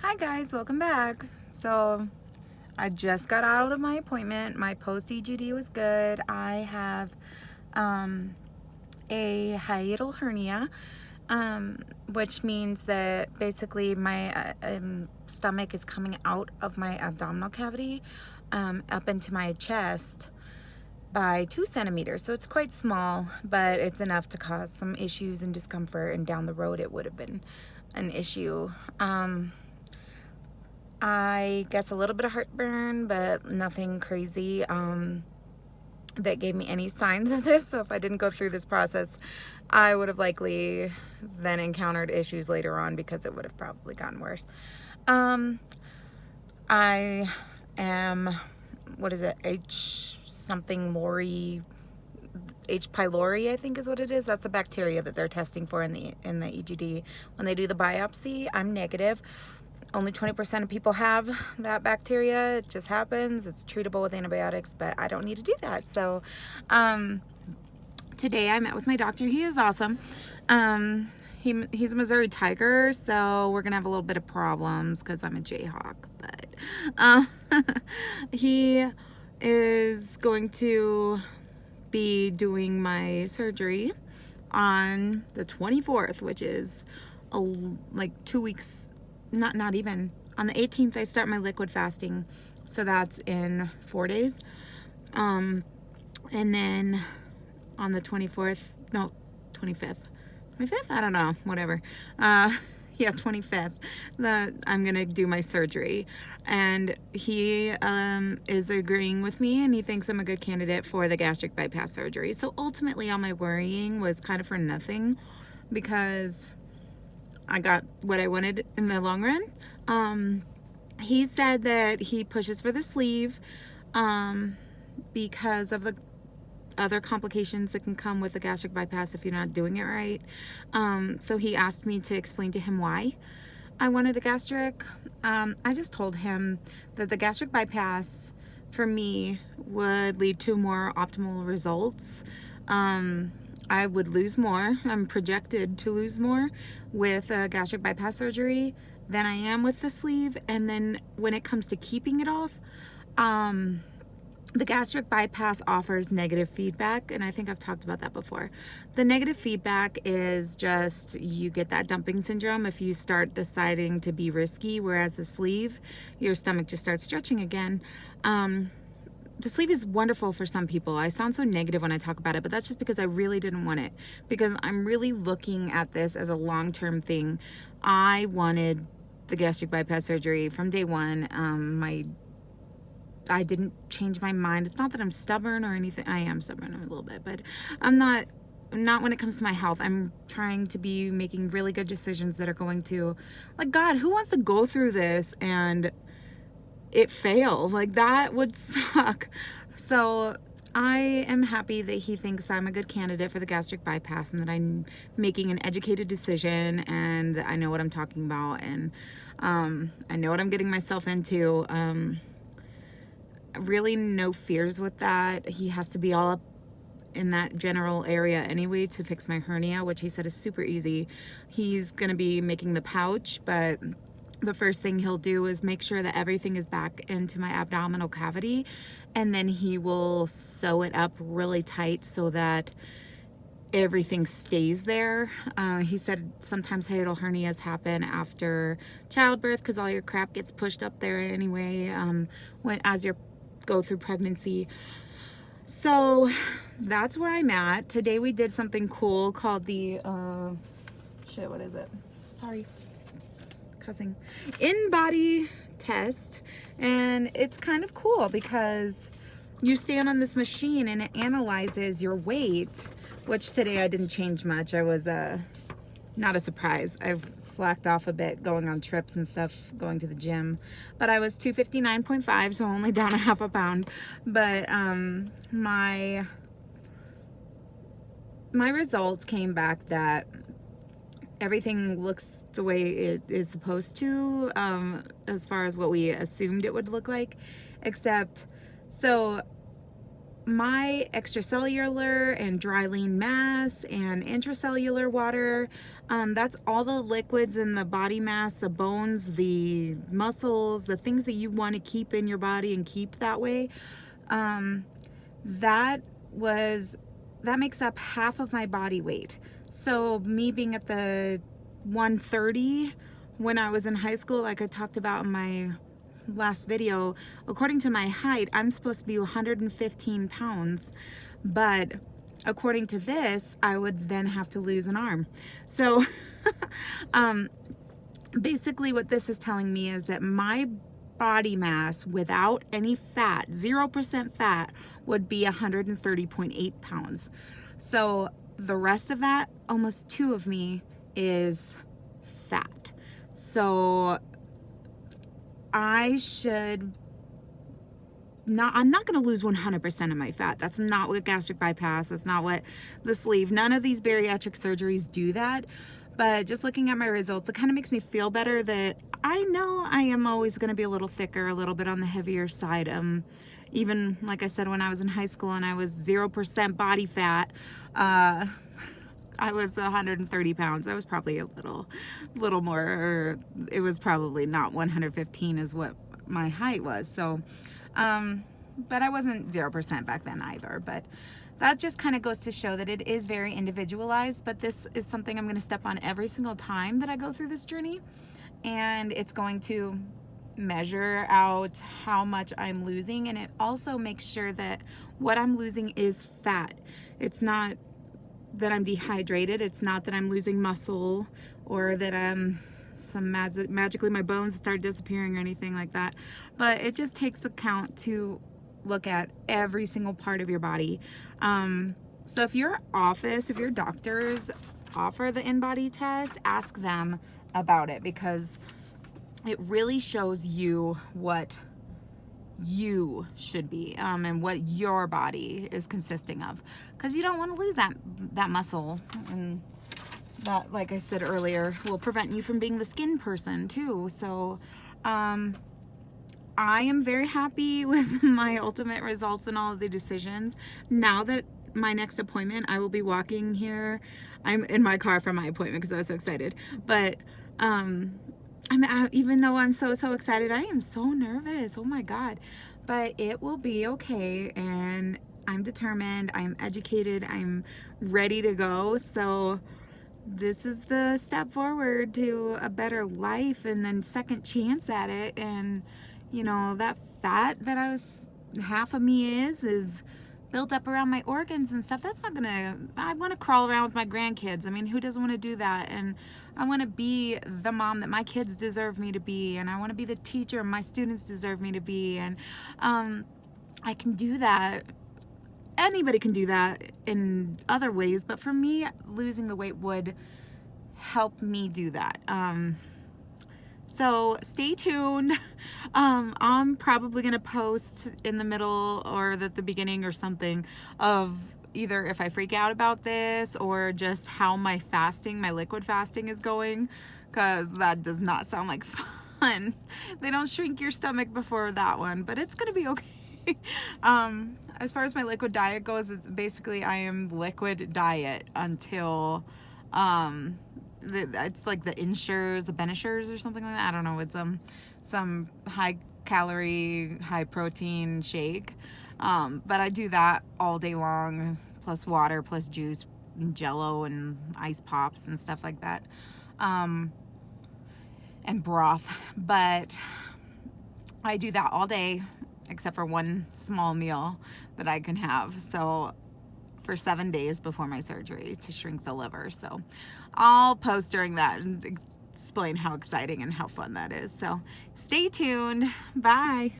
Hi guys, welcome back. So I just got out of my appointment. My post-EGD was good. I have a hiatal hernia, which means that basically my stomach is coming out of my abdominal cavity up into my chest by 2 centimeters. So it's quite small, but it's enough to cause some issues and discomfort, and down the road it would have been an issue. I guess a little bit of heartburn, but nothing crazy that gave me any signs of this. So if I didn't go through this process, I would have likely then encountered issues later on because it would have probably gotten worse. I am, what is it, H something Lori, H. pylori, I think is what it is. That's the bacteria that they're testing for in the EGD. When they do the biopsy, I'm negative. Only 20% of people have that bacteria. It just happens. It's treatable with antibiotics, but I don't need to do that. So today I met with my doctor. He is awesome. He's a Missouri Tiger, so we're gonna have a little bit of problems because I'm a Jayhawk. But he is going to be doing my surgery on the 24th, which is like 2 weeks. Not even. On the 18th, I start my liquid fasting. So that's in 4 days. And then on the 24th, no, 25th. 25th? I don't know, whatever. Yeah, 25th, I'm going to do my surgery. And he is agreeing with me, and he thinks I'm a good candidate for the gastric bypass surgery. So ultimately, all my worrying was kind of for nothing because I got what I wanted in the long run. He said that he pushes for the sleeve because of the other complications that can come with the gastric bypass if you're not doing it right. So he asked me to explain to him why I wanted a gastric. I just told him that the gastric bypass for me would lead to more optimal results. I would lose more. I'm projected to lose more with a gastric bypass surgery than I am with the sleeve. And then when it comes to keeping it off, the gastric bypass offers negative feedback, and I think I've talked about that before. The negative feedback is just you get that dumping syndrome if you start deciding to be risky, whereas the sleeve, your stomach just starts stretching again. The sleeve is wonderful for some people. I sound so negative when I talk about it, but that's just because I really didn't want it, because I'm really looking at this as a long-term thing. I wanted the gastric bypass surgery from day one. I didn't change my mind. It's not that I'm stubborn or anything. I am stubborn a little bit, but I'm not when it comes to my health. I'm trying to be making really good decisions that are going to, like, God, who wants to go through this and it fail? Like, that would suck. So I am happy that he thinks I'm a good candidate for the gastric bypass and that I'm making an educated decision and I know what I'm talking about, and I know what I'm getting myself into. Really no fears with that. He has to be all up in that general area anyway to fix my hernia, which he said is super easy. He's gonna be making the pouch, but the first thing he'll do is make sure that everything is back into my abdominal cavity, and then he will sew it up really tight so that everything stays there. He said sometimes hiatal hernias happen after childbirth because all your crap gets pushed up there anyway as you go through pregnancy. So that's where I'm at. Today we did something cool called the what is it? Sorry, cussing. In-body test, and it's kind of cool because you stand on this machine and it analyzes your weight, which today I didn't change much. I was not a surprise. I've slacked off a bit going on trips and stuff, going to the gym, but I was 259.5, so only down a half a pound. But my results came back that everything looks the way it is supposed to, as far as what we assumed it would look like, except, so my extracellular and dry lean mass and intracellular water, that's all the liquids in the body mass, the bones, the muscles, the things that you want to keep in your body and keep that way. That makes up half of my body weight. So me being at the 130 when I was in high school, like I talked about in my last video, according to my height, I'm supposed to be 115 pounds, but according to this, I would then have to lose an arm. So basically what this is telling me is that my body mass without any fat, 0% fat, would be 130.8 pounds. So the rest of that, almost 2 of me, is fat. So I'm not going to lose 100% of my fat. That's not what gastric bypass, that's not what the sleeve, none of these bariatric surgeries do that. But just looking at my results, it kind of makes me feel better that I know I am always going to be a little thicker, a little bit on the heavier side. Even like I said, when I was in high school and I was 0% body fat, I was 130 pounds. I was probably a little more, or it was probably not 115 is what my height was. So, but I wasn't 0% back then either. But that just kind of goes to show that it is very individualized. But this is something I'm going to step on every single time that I go through this journey. And it's going to measure out how much I'm losing. And it also makes sure that what I'm losing is fat. It's not that I'm dehydrated. It's not that I'm losing muscle or that magically my bones start disappearing or anything like that. But it just takes account to look at every single part of your body. So if your doctors offer the InBody test, ask them about it, because it really shows you what you should be and what your body is consisting of, because you don't want to lose that muscle, and that, like I said earlier, will prevent you from being the skin person too. So I am very happy with my ultimate results and all of the decisions. Now that my next appointment, I will be walking here. I'm in my car for my appointment because I was so excited, but even though I'm so excited, I am so nervous. Oh my God. But it will be okay. And I'm determined. I'm educated. I'm ready to go. So this is the step forward to a better life and then second chance at it. And you know, that fat that half of me is built up around my organs and stuff. That's not gonna, I want to crawl around with my grandkids. I mean, who doesn't want to do that? And I want to be the mom that my kids deserve me to be, and I want to be the teacher my students deserve me to be. And I can do that. Anybody can do that in other ways, but for me, losing the weight would help me do that. So stay tuned. I'm probably going to post in the middle or at the beginning or something of either if I freak out about this or just how my liquid fasting is going, because that does not sound like fun. They don't shrink your stomach before that one, but it's going to be okay. As far as my liquid diet goes, it's basically I am liquid diet until it's like the Benishers or something like that. I don't know. It's some high calorie, high protein shake. But I do that all day long, plus water, plus juice, and Jello, and ice pops and stuff like that, and broth. But I do that all day, except for one small meal that I can have. So for 7 days before my surgery to shrink the liver. So I'll post during that and explain how exciting and how fun that is. So stay tuned. Bye.